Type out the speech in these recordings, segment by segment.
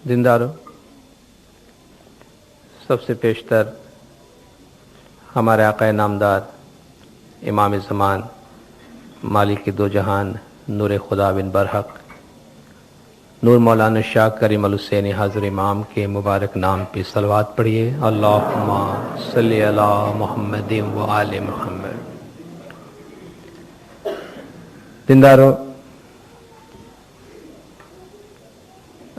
دینداروں، سب سے پیشتر ہمارے آقا نامدار امام زمان مالک دو جہان نور خدا بن برحق نور مولانا شاہ کریم الحسینی حاضر امام کے مبارک نام پہ صلوات پڑھیے۔ اللہم صلی علی محمد و آل محمد۔ دینداروں،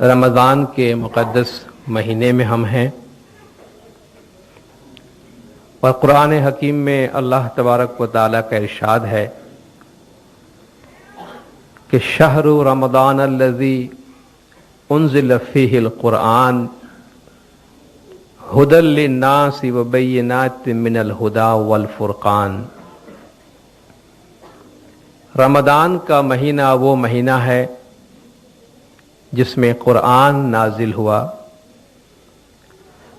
رمضان کے مقدس مہینے میں ہم ہیں، اور قرآن حکیم میں اللہ تبارک و تعالیٰ کا ارشاد ہے کہ شہر رمضان الذی انزل فیہ القرآن ھدی للناس وبینات من الھدی والفرقان۔ رمضان کا مہینہ وہ مہینہ ہے جس میں قرآن نازل ہوا،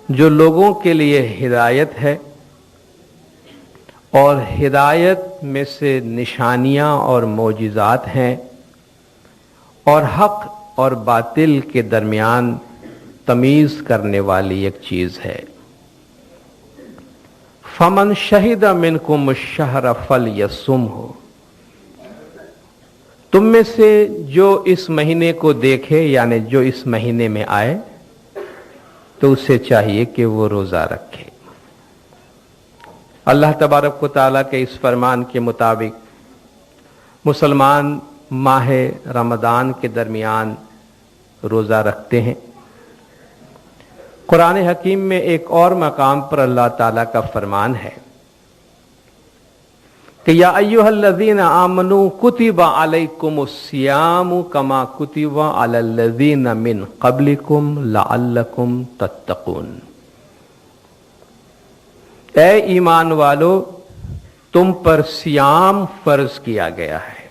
جو لوگوں کے لیے ہدایت ہے، اور ہدایت میں سے نشانیاں اور معجزات ہیں، اور حق اور باطل کے درمیان تمیز کرنے والی ایک چیز ہے۔ فمن شہد منکم الشہر فلیصمہ، تم میں سے جو اس مہینے کو دیکھے، یعنی جو اس مہینے میں آئے، تو اسے چاہیے کہ وہ روزہ رکھے۔ اللہ تبارک و تعالیٰ کے اس فرمان کے مطابق مسلمان ماہ رمضان کے درمیان روزہ رکھتے ہیں۔ قرآن حکیم میں ایک اور مقام پر اللہ تعالیٰ کا فرمان ہے کہ یا ایھا الذین آمنوا کتب علیکم الصیام کما کتب علی الذین من قبلکم لعلکم تتقون۔ اے ایمان والو، تم پر صیام فرض کیا گیا ہے۔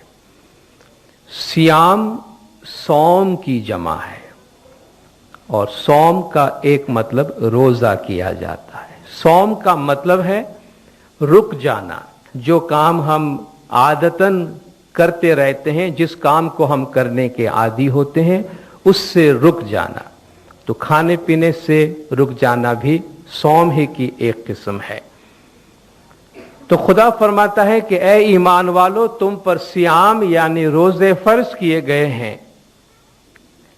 صیام صوم کی جمع ہے، اور صوم کا ایک مطلب روزہ کیا جاتا ہے۔ صوم کا مطلب ہے رک جانا، جو کام ہم عادتاً کرتے رہتے ہیں، جس کام کو ہم کرنے کے عادی ہوتے ہیں، اس سے رک جانا۔ تو کھانے پینے سے رک جانا بھی صوم ہی کی ایک قسم ہے۔ تو خدا فرماتا ہے کہ اے ایمان والو، تم پر صیام یعنی روزے فرض کیے گئے ہیں،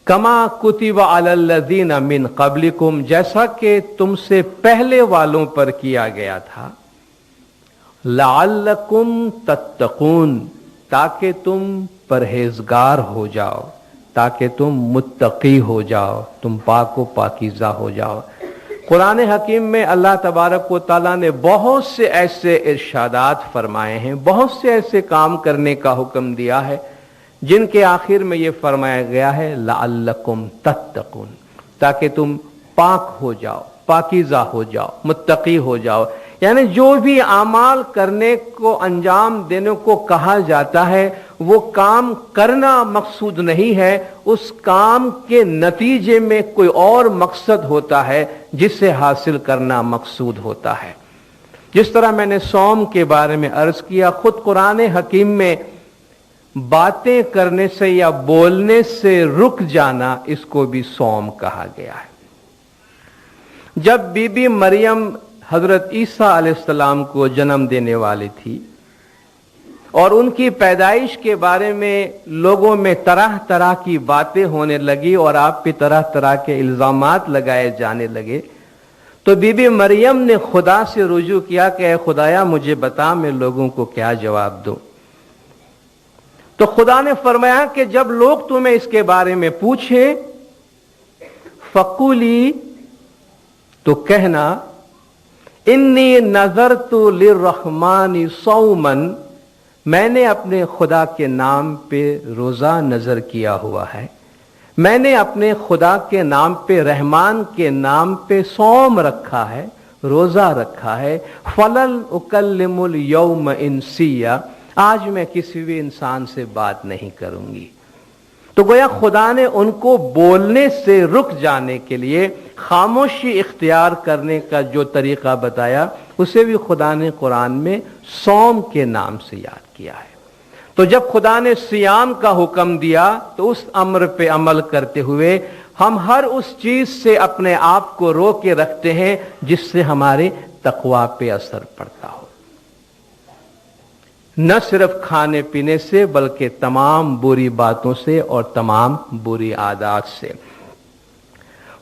کما کتب علی الذین من قبلکم، جیسا کہ تم سے پہلے والوں پر کیا گیا تھا، لعلکم تتقون، تاکہ تم پرہیزگار ہو جاؤ، تاکہ تم متقی ہو جاؤ، تم پاک و پاکیزہ ہو جاؤ۔ قرآن حکیم میں اللہ تبارک و تعالیٰ نے بہت سے ایسے ارشادات فرمائے ہیں، بہت سے ایسے کام کرنے کا حکم دیا ہے، جن کے آخر میں یہ فرمایا گیا ہے لعلکم تتقون، تاکہ تم پاک ہو جاؤ، پاکیزہ ہو جاؤ، متقی ہو جاؤ۔ یعنی جو بھی اعمال کرنے کو، انجام دینے کو کہا جاتا ہے، وہ کام کرنا مقصود نہیں ہے، اس کام کے نتیجے میں کوئی اور مقصد ہوتا ہے جسے حاصل کرنا مقصود ہوتا ہے۔ جس طرح میں نے صوم کے بارے میں عرض کیا، خود قرآن حکیم میں باتیں کرنے سے یا بولنے سے رک جانا، اس کو بھی صوم کہا گیا ہے۔ جب بی بی مریم حضرت عیسیٰ علیہ السلام کو جنم دینے والی تھی، اور ان کی پیدائش کے بارے میں لوگوں میں طرح طرح کی باتیں ہونے لگی، اور آپ پہ طرح طرح کے الزامات لگائے جانے لگے، تو بی بی مریم نے خدا سے رجوع کیا کہ اے خدایا مجھے بتا، میں لوگوں کو کیا جواب دوں۔ تو خدا نے فرمایا کہ جب لوگ تمہیں اس کے بارے میں پوچھیں، فقولی، تو کہنا، انی نذرت للرحمن صوما، میں نے اپنے خدا کے نام پہ روزہ نظر کیا ہوا ہے، میں نے اپنے خدا کے نام پہ، رحمان کے نام پہ صوم رکھا ہے، روزہ رکھا ہے، فلن اکلم الیوم انسیہ، آج میں کسی بھی انسان سے بات نہیں کروں گی۔ تو گویا خدا نے ان کو بولنے سے رک جانے کے لیے خاموشی اختیار کرنے کا جو طریقہ بتایا، اسے بھی خدا نے قرآن میں صوم کے نام سے یاد کیا ہے۔ تو جب خدا نے صیام کا حکم دیا تو اس امر پہ عمل کرتے ہوئے ہم ہر اس چیز سے اپنے آپ کو رو کے رکھتے ہیں جس سے ہمارے تقوی پہ اثر پڑتا ہو، نہ صرف کھانے پینے سے بلکہ تمام بری باتوں سے اور تمام بری عادات سے۔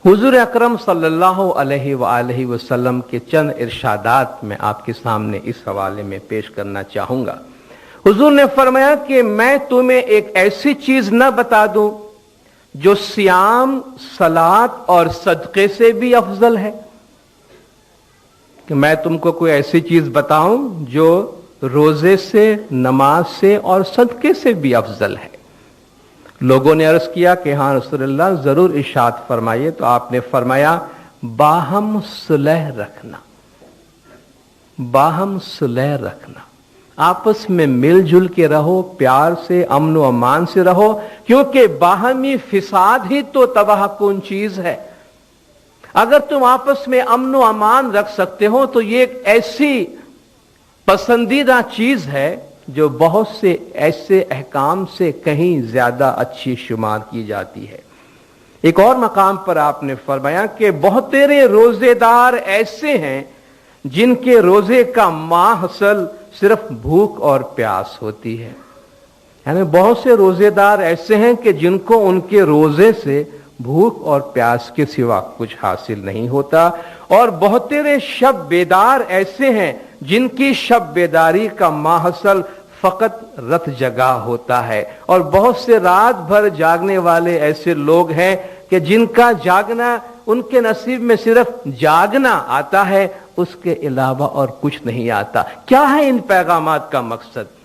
حضور اکرم صلی اللہ علیہ وآلہ وسلم کے چند ارشادات میں آپ کے سامنے اس حوالے میں پیش کرنا چاہوں گا۔ حضور نے فرمایا کہ میں تمہیں ایک ایسی چیز نہ بتا دوں جو صیام، صلاۃ اور صدقے سے بھی افضل ہے، کہ میں تم کو کوئی ایسی چیز بتاؤں جو روزے سے، نماز سے اور صدقے سے بھی افضل ہے۔ لوگوں نے عرض کیا کہ ہاں رسول اللہ ضرور ارشاد فرمائیے، تو آپ نے فرمایا باہم صلح رکھنا، باہم صلح رکھنا، آپس میں مل جل کے رہو، پیار سے، امن و امان سے رہو، کیونکہ باہمی فساد ہی تو تباہ کن چیز ہے۔ اگر تم آپس میں امن و امان رکھ سکتے ہو تو یہ ایک ایسی پسندیدہ چیز ہے جو بہت سے ایسے احکام سے کہیں زیادہ اچھی شمار کی جاتی ہے۔ ایک اور مقام پر آپ نے فرمایا کہ بہت تیرے روزے دار ایسے ہیں جن کے روزے کا ماحصل صرف بھوک اور پیاس ہوتی ہے، یعنی بہت سے روزے دار ایسے ہیں کہ جن کو ان کے روزے سے بھوک اور پیاس کے سوا کچھ حاصل نہیں ہوتا، اور بہت تیرے شب بیدار ایسے ہیں جن کی شب بیداری کا ماحصل فقط رت جگا ہوتا ہے، اور بہت سے رات بھر جاگنے والے ایسے لوگ ہیں کہ جن کا جاگنا ان کے نصیب میں صرف جاگنا آتا ہے، اس کے علاوہ اور کچھ نہیں آتا۔ کیا ہے ان پیغامات کا مقصد؟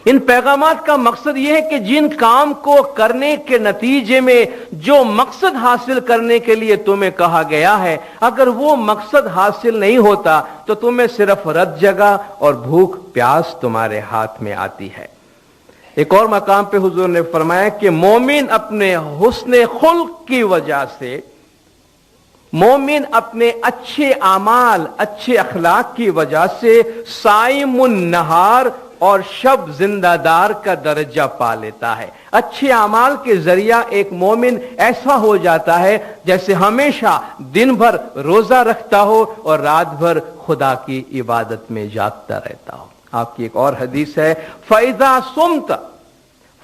ان پیغامات کا مقصد یہ ہے کہ جن کام کو کرنے کے نتیجے میں جو مقصد حاصل کرنے کے لیے تمہیں کہا گیا ہے، اگر وہ مقصد حاصل نہیں ہوتا تو تمہیں صرف رت جگہ اور بھوک پیاس تمہارے ہاتھ میں آتی ہے۔ ایک اور مقام پہ حضور نے فرمایا کہ مومن اپنے حسن خلق کی وجہ سے، مومن اپنے اچھے اعمال، اچھے اخلاق کی وجہ سے صائم النہار اور شب زندہ دار کا درجہ پا لیتا ہے۔ اچھے اعمال کے ذریعہ ایک مومن ایسا ہو جاتا ہے جیسے ہمیشہ دن بھر روزہ رکھتا ہو اور رات بھر خدا کی عبادت میں جاگتا رہتا ہو۔ آپ کی ایک اور حدیث ہے فَإِذَا صُمْتَ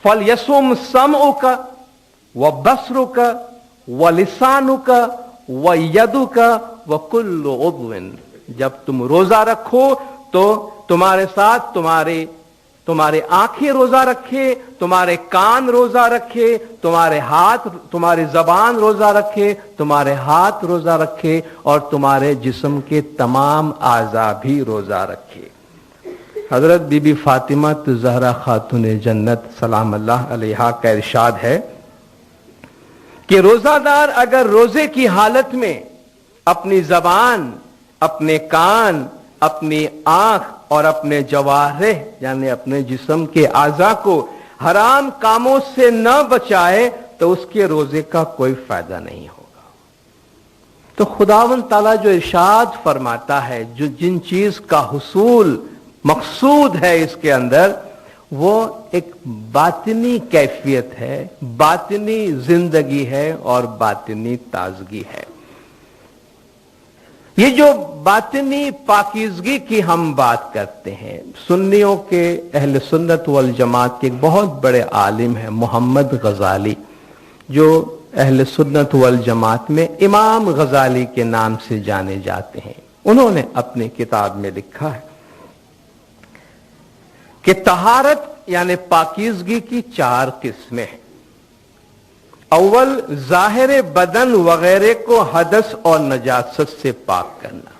فَلْيَصُمْ سَمْعُكَ وَبَصَرُكَ وَلِسَانُكَ وَيَدُكَ وَكُلُّ عُضْوٍ، جب تم روزہ رکھو تو تمہارے ساتھ تمہارے آنکھیں روزہ رکھے، تمہارے کان روزہ رکھے، تمہارے ہاتھ، تمہاری زبان روزہ رکھے، تمہارے ہاتھ روزہ رکھے، اور تمہارے جسم کے تمام اعضاء بھی روزہ رکھے۔ حضرت بی بی فاطمہ زہرا خاتون جنت سلام اللہ علیہا کا ارشاد ہے کہ روزہ دار اگر روزے کی حالت میں اپنی زبان، اپنے کان، اپنی آنکھ اور اپنے جوارح یعنی اپنے جسم کے اعضاء کو حرام کاموں سے نہ بچائے تو اس کے روزے کا کوئی فائدہ نہیں ہوگا۔ تو خداوند تعالیٰ جو ارشاد فرماتا ہے، جو جن چیز کا حصول مقصود ہے اس کے اندر، وہ ایک باطنی کیفیت ہے، باطنی زندگی ہے اور باطنی تازگی ہے۔ یہ جو باطنی پاکیزگی کی ہم بات کرتے ہیں، سنیوں کے، اہل سنت والجماعت کے ایک بہت بڑے عالم ہیں محمد غزالی، جو اہل سنت والجماعت میں امام غزالی کے نام سے جانے جاتے ہیں۔ انہوں نے اپنی کتاب میں لکھا ہے کہ طہارت یعنی پاکیزگی کی 4 قسمیں ہیں۔ اول، ظاہر بدن وغیرہ کو حدث اور نجاست سے پاک کرنا۔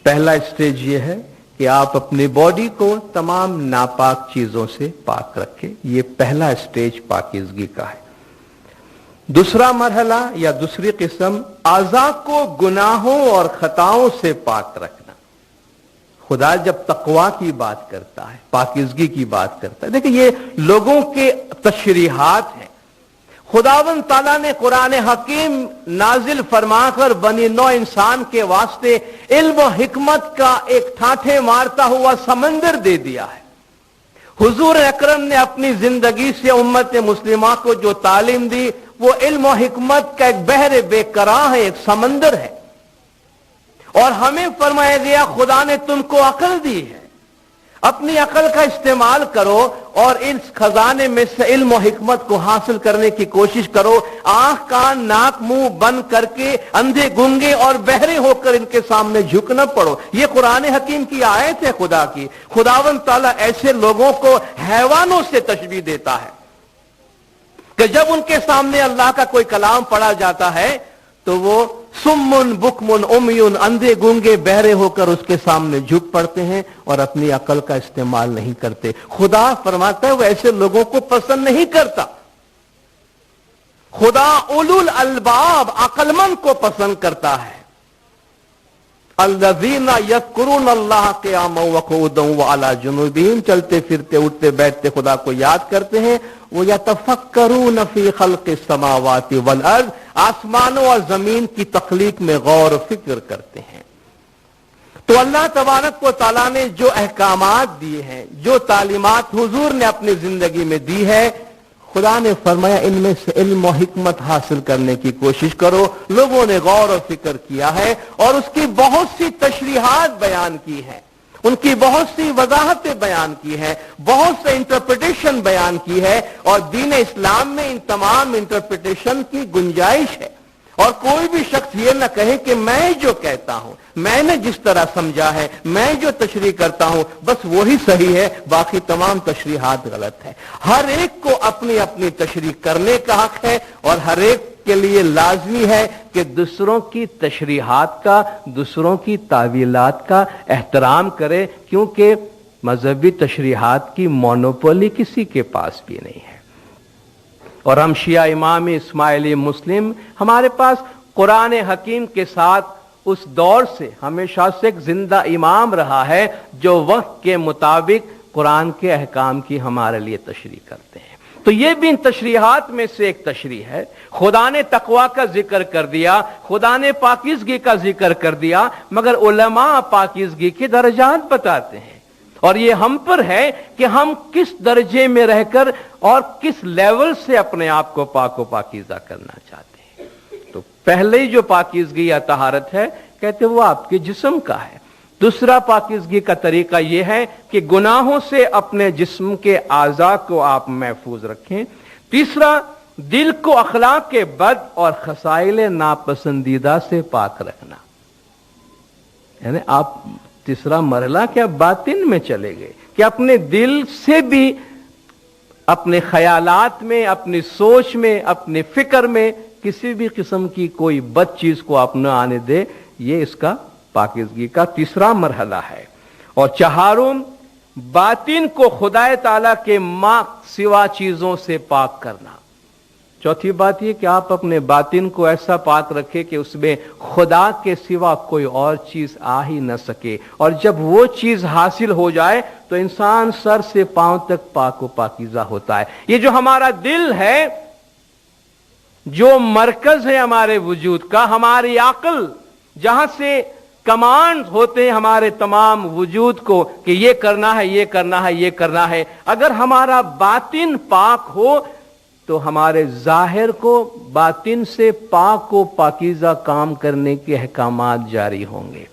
پہلا اسٹیج یہ ہے کہ آپ اپنی باڈی کو تمام ناپاک چیزوں سے پاک رکھیں، یہ پہلا اسٹیج پاکیزگی کا ہے۔ دوسرا مرحلہ یا دوسری قسم، اعضاء کو گناہوں اور خطاؤں سے پاک رکھنا۔ خدا جب تقوی کی بات کرتا ہے، پاکیزگی کی بات کرتا ہے، دیکھیں یہ لوگوں کے تشریحات ہیں۔ خداوند تعالیٰ نے قرآن حکیم نازل فرما کر بنی نوع انسان کے واسطے علم و حکمت کا ایک ٹھاٹھے مارتا ہوا سمندر دے دیا ہے۔ حضور اکرم نے اپنی زندگی سے امت مسلمہ کو جو تعلیم دی وہ علم و حکمت کا ایک بحر بے کراں ہے، ایک سمندر ہے، اور ہمیں فرمایا گیا خدا نے تم کو عقل دی ہے، اپنی عقل کا استعمال کرو اور اس خزانے میں سے علم و حکمت کو حاصل کرنے کی کوشش کرو۔ آنکھ کان ناک منہ بند کر کے اندھے گنگے اور بہرے ہو کر ان کے سامنے جھک نہ پڑو۔ یہ قرآن حکیم کی آیت ہے خدا کی۔ خداوند تعالیٰ ایسے لوگوں کو حیوانوں سے تشبیہ دیتا ہے کہ جب ان کے سامنے اللہ کا کوئی کلام پڑھا جاتا ہے تو وہ سمن بکمن امیون اندھے گونگے بہرے ہو کر اس کے سامنے جھک پڑتے ہیں اور اپنی عقل کا استعمال نہیں کرتے۔ خدا فرماتا ہے وہ ایسے لوگوں کو پسند نہیں کرتا۔ خدا اولو الالباب عقل مند کو پسند کرتا ہے۔ الذین یذکرون اللہ قیاما وقعودا وعلی جنوبہم، چلتے پھرتے اٹھتے بیٹھتے خدا کو یاد کرتے ہیں۔ وہ یتفکرون فی خلق السماوات والارض، آسمانوں اور زمین کی تخلیق میں غور و فکر کرتے ہیں۔ تو اللہ تبارک و تعالیٰ نے جو احکامات دیے ہیں، جو تعلیمات حضور نے اپنی زندگی میں دی ہے، خدا نے فرمایا ان میں سے علم و حکمت حاصل کرنے کی کوشش کرو۔ لوگوں نے غور و فکر کیا ہے اور اس کی بہت سی تشریحات بیان کی ہیں، ان کی بہت سی وضاحتیں بیان کی ہیں، بہت سے انٹرپریٹیشن بیان کی ہے، اور دین اسلام میں ان تمام انٹرپریٹیشن کی گنجائش ہے۔ اور کوئی بھی شخص یہ نہ کہے کہ میں جو کہتا ہوں، میں نے جس طرح سمجھا ہے، میں جو تشریح کرتا ہوں بس وہی صحیح ہے، باقی تمام تشریحات غلط ہے۔ ہر ایک کو اپنی اپنی تشریح کرنے کا حق ہے، اور ہر ایک کے لیے لازمی ہے کہ دوسروں کی تشریحات کا، دوسروں کی تعویلات کا احترام کرے، کیونکہ مذہبی تشریحات کی مونوپولی کسی کے پاس بھی نہیں ہے۔ اور ہم شیعہ امام اسماعیلی مسلم، ہمارے پاس قرآن حکیم کے ساتھ اس دور سے ہمیشہ سے ایک زندہ امام رہا ہے جو وقت کے مطابق قرآن کے احکام کی ہمارے لیے تشریح کرتے ہیں۔ تو یہ بھی ان تشریحات میں سے ایک تشریح ہے۔ خدا نے تقوی کا ذکر کر دیا، خدا نے پاکیزگی کا ذکر کر دیا، مگر علماء پاکیزگی کے درجات بتاتے ہیں، اور یہ ہم پر ہے کہ ہم کس درجے میں رہ کر اور کس لیول سے اپنے آپ کو پاک و پاکیزہ کرنا چاہتے ہیں۔ تو پہلے ہی جو پاکیزگی یا طہارت ہے، کہتے وہ آپ کے جسم کا ہے۔ دوسرا پاکیزگی کا طریقہ یہ ہے کہ گناہوں سے اپنے جسم کے اعضاء کو آپ محفوظ رکھیں۔ تیسرا، دل کو اخلاق کے بد اور خصائل ناپسندیدہ سے پاک رکھنا، یعنی آپ تیسرا مرحلہ کیا باطن میں چلے گئے کہ اپنے دل سے بھی، اپنے خیالات میں، اپنی سوچ میں، اپنے فکر میں کسی بھی قسم کی کوئی بد چیز کو آپ نہ آنے دے۔ یہ اس کا پاکیزگی کا تیسرا مرحلہ ہے۔ اور چہارم، باطن کو خدا تعالیٰ کے ماں سوا چیزوں سے پاک کرنا۔ چوتھی بات یہ کہ آپ اپنے باطن کو ایسا پاک رکھے کہ اس میں خدا کے سوا کوئی اور چیز آ ہی نہ سکے، اور جب وہ چیز حاصل ہو جائے تو انسان سر سے پاؤں تک پاک و پاکیزہ ہوتا ہے۔ یہ جو ہمارا دل ہے، جو مرکز ہے ہمارے وجود کا، ہماری عقل جہاں سے کمانڈ ہوتے ہیں ہمارے تمام وجود کو کہ یہ کرنا ہے، یہ کرنا ہے، یہ کرنا ہے، اگر ہمارا باطن پاک ہو تو ہمارے ظاہر کو باطن سے پاک و پاکیزہ کام کرنے کے احکامات جاری ہوں گے۔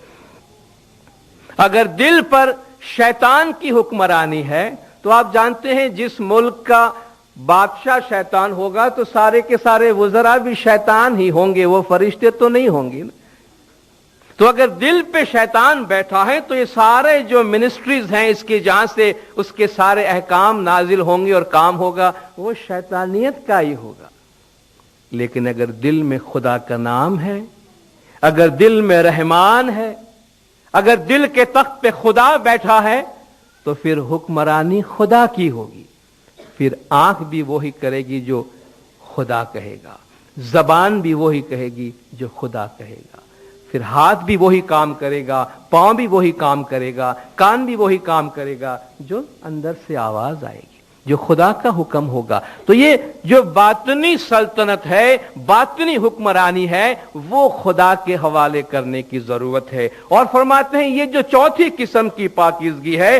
اگر دل پر شیطان کی حکمرانی ہے تو آپ جانتے ہیں جس ملک کا بادشاہ شیطان ہوگا تو سارے کے سارے وزراء بھی شیطان ہی ہوں گے، وہ فرشتے تو نہیں ہوں گے نا۔ تو اگر دل پہ شیطان بیٹھا ہے تو یہ سارے جو منسٹریز ہیں اس کے جہاں سے اس کے سارے احکام نازل ہوں گے اور کام ہوگا وہ شیطانیت کا ہی ہوگا۔ لیکن اگر دل میں خدا کا نام ہے، اگر دل میں رحمان ہے، اگر دل کے تخت پہ خدا بیٹھا ہے تو پھر حکمرانی خدا کی ہوگی۔ پھر آنکھ بھی وہی کرے گی جو خدا کہے گا، زبان بھی وہی کہے گی جو خدا کہے گا، پھر ہاتھ بھی وہی کام کرے گا، پاؤں بھی وہی کام کرے گا، کان بھی وہی کام کرے گا جو اندر سے آواز آئے گی، جو خدا کا حکم ہوگا۔ تو یہ جو باطنی سلطنت ہے، باطنی حکمرانی ہے، وہ خدا کے حوالے کرنے کی ضرورت ہے۔ اور فرماتے ہیں یہ جو چوتھی قسم کی پاکیزگی ہے،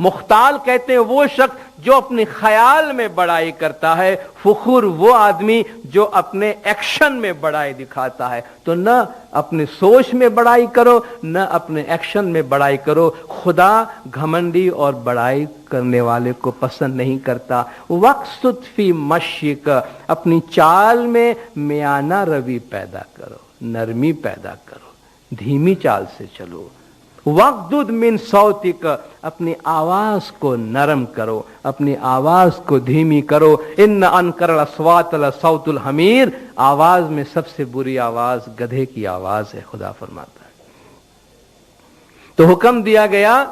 مختال کہتے ہیں وہ شخص جو اپنے خیال میں بڑائی کرتا ہے، فخور وہ آدمی جو اپنے ایکشن میں بڑائی دکھاتا ہے۔ تو نہ اپنے سوچ میں بڑائی کرو، نہ اپنے ایکشن میں بڑائی کرو۔ خدا گھمنڈی اور بڑائی کرنے والے کو پسند نہیں کرتا۔ وقصد فی مشیک، اپنی چال میں میانہ روی پیدا کرو، نرمی پیدا کرو، دھیمی چال سے چلو۔ وَغْضُضْ مِنْ صَوْتِكَ، اپنی آواز کو نرم کرو، اپنی آواز کو دھیمی کرو۔ إِنَّ أَنْكَرَ الْأَصْوَاتِ لَصَوْتُ الْحَمِيرِ، آواز میں سب سے بری آواز گدھے کی آواز ہے، خدا فرماتا ہے۔ تو حکم دیا گیا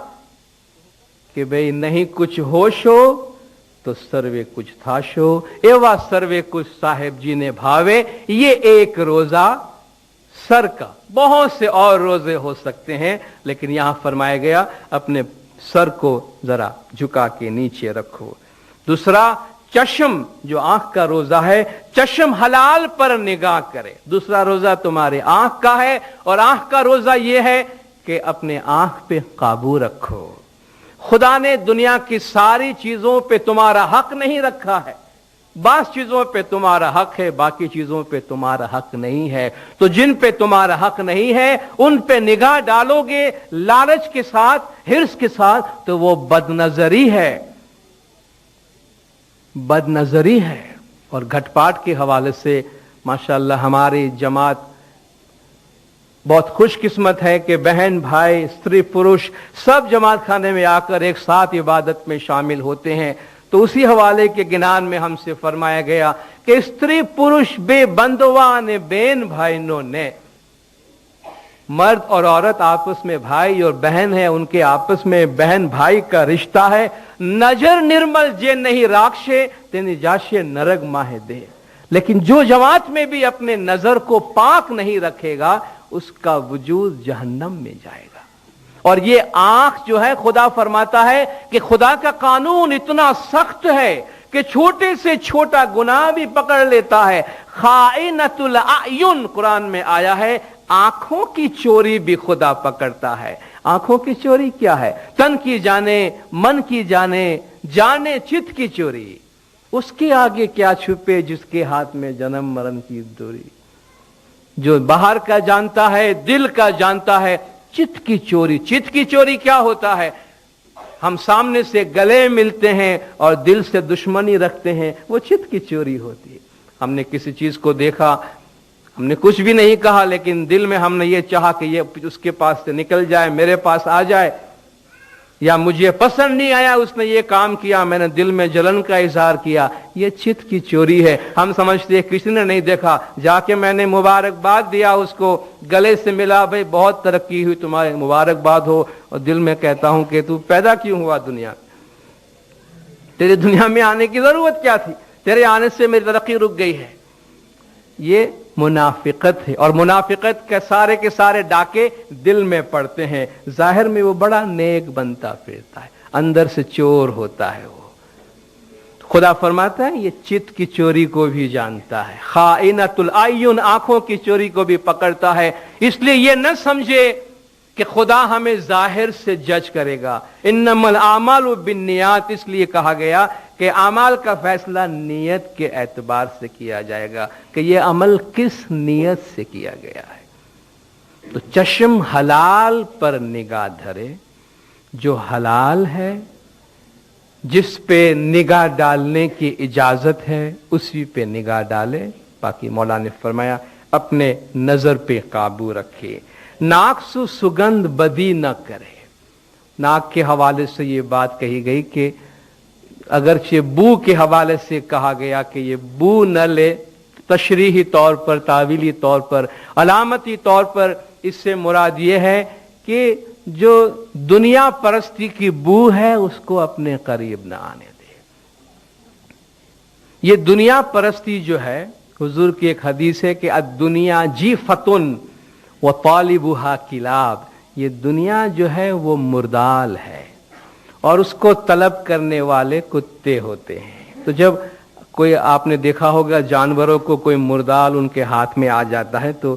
کہ بھئی نہیں کچھ ہوش ہو تو سروے کچھ تھاشو، ایوا سروے کچھ صاحب جی نے بھاوے۔ یہ ایک روزہ سر کا، بہت سے اور روزے ہو سکتے ہیں، لیکن یہاں فرمایا گیا اپنے سر کو ذرا جھکا کے نیچے رکھو۔ دوسرا، چشم، جو آنکھ کا روزہ ہے، چشم حلال پر نگاہ کرے۔ دوسرا روزہ تمہارے آنکھ کا ہے، اور آنکھ کا روزہ یہ ہے کہ اپنے آنکھ پہ قابو رکھو۔ خدا نے دنیا کی ساری چیزوں پہ تمہارا حق نہیں رکھا ہے، بعض چیزوں پہ تمہارا حق ہے، باقی چیزوں پہ تمہارا حق نہیں ہے۔ تو جن پہ تمہارا حق نہیں ہے ان پہ نگاہ ڈالو گے لالچ کے ساتھ، حرص کے ساتھ، تو وہ بد نظری ہے، بد نظری ہے۔ اور گھٹ پاٹ کے حوالے سے ماشاءاللہ ہماری جماعت بہت خوش قسمت ہے کہ بہن بھائی استری پروش سب جماعت خانے میں آ کر ایک ساتھ عبادت میں شامل ہوتے ہیں۔ تو اسی حوالے کے گنان میں ہم سے فرمایا گیا کہ استری پروش بے بندوان بین بھائنوں نے، مرد اور عورت آپس میں بھائی اور بہن ہیں، ان کے آپس میں بہن بھائی کا رشتہ ہے۔ نجر نرمل جے نہیں راکشے تینی جاشے نرگ ماہ دے، لیکن جو جماعت میں بھی اپنے نظر کو پاک نہیں رکھے گا اس کا وجود جہنم میں جائے گا۔ اور یہ آنکھ جو ہے، خدا فرماتا ہے کہ خدا کا قانون اتنا سخت ہے کہ چھوٹے سے چھوٹا گناہ بھی پکڑ لیتا ہے۔ خائنۃ الاعین قرآن میں آیا ہے، آنکھوں کی چوری بھی خدا پکڑتا ہے۔ آنکھوں کی چوری کیا ہے؟ تن کی جانے، من کی جانے، جانے چت کی چوری۔ اس کے آگے کیا چھپے جس کے ہاتھ میں جنم مرن کی دوری۔ جو باہر کا جانتا ہے، دل کا جانتا ہے۔ چت کی چوری، چت کی چوری کیا ہوتا ہے؟ ہم سامنے سے گلے ملتے ہیں اور دل سے دشمنی رکھتے ہیں، وہ چت کی چوری ہوتی ہے۔ ہم نے کسی چیز کو دیکھا، ہم نے کچھ بھی نہیں کہا، لیکن دل میں ہم نے یہ چاہا کہ یہ اس کے پاس سے نکل جائے، میرے پاس آ جائے، یا مجھے پسند نہیں آیا اس نے یہ کام کیا، میں نے دل میں جلن کا اظہار کیا، یہ چت کی چوری ہے۔ ہم سمجھتے ہیں کسی نے نہیں دیکھا، جا کے میں نے مبارکباد دیا، اس کو گلے سے ملا، بھئی بہت ترقی ہوئی، تمہاری مبارکباد ہو، اور دل میں کہتا ہوں کہ تو پیدا کیوں ہوا دنیا، تیرے دنیا میں آنے کی ضرورت کیا تھی، تیرے آنے سے میری ترقی رک گئی ہے۔ یہ منافقت ہے، اور منافقت کے سارے ڈاکے دل میں پڑتے ہیں، ظاہر میں وہ بڑا نیک بنتا پھرتا ہے، اندر سے چور ہوتا ہے۔ وہ خدا فرماتا ہے یہ چت کی چوری کو بھی جانتا ہے، خائنۃ الاعین، آنکھوں کی چوری کو بھی پکڑتا ہے۔ اس لیے یہ نہ سمجھے کہ خدا ہمیں ظاہر سے جج کرے گا۔ انما الاعمال بالنیات، اس لیے کہا گیا کہ اعمال کا فیصلہ نیت کے اعتبار سے کیا جائے گا کہ یہ عمل کس نیت سے کیا گیا ہے۔ تو چشم حلال پر نگاہ دھرے، جو حلال ہے، جس پہ نگاہ ڈالنے کی اجازت ہے اسی پہ نگاہ ڈالے۔ باقی مولا نے فرمایا اپنے نظر پہ قابو رکھے، ناک سو سگندھ بدی نہ کرے۔ ناک کے حوالے سے یہ بات کہی گئی کہ اگرچہ بو کے حوالے سے کہا گیا کہ یہ بو نہ لے، تشریحی طور پر، تعویلی طور پر، علامتی طور پر اس سے مراد یہ ہے کہ جو دنیا پرستی کی بو ہے اس کو اپنے قریب نہ آنے دے۔ یہ دنیا پرستی جو ہے، حضور کی ایک حدیث ہے کہ الدنیا جیفتن وطالبها کلاب، یہ دنیا جو ہے وہ مردال ہے اور اس کو طلب کرنے والے کتے ہوتے ہیں۔ تو جب کوئی، آپ نے دیکھا ہوگا جانوروں کو کوئی مردال ان کے ہاتھ میں آ جاتا ہے تو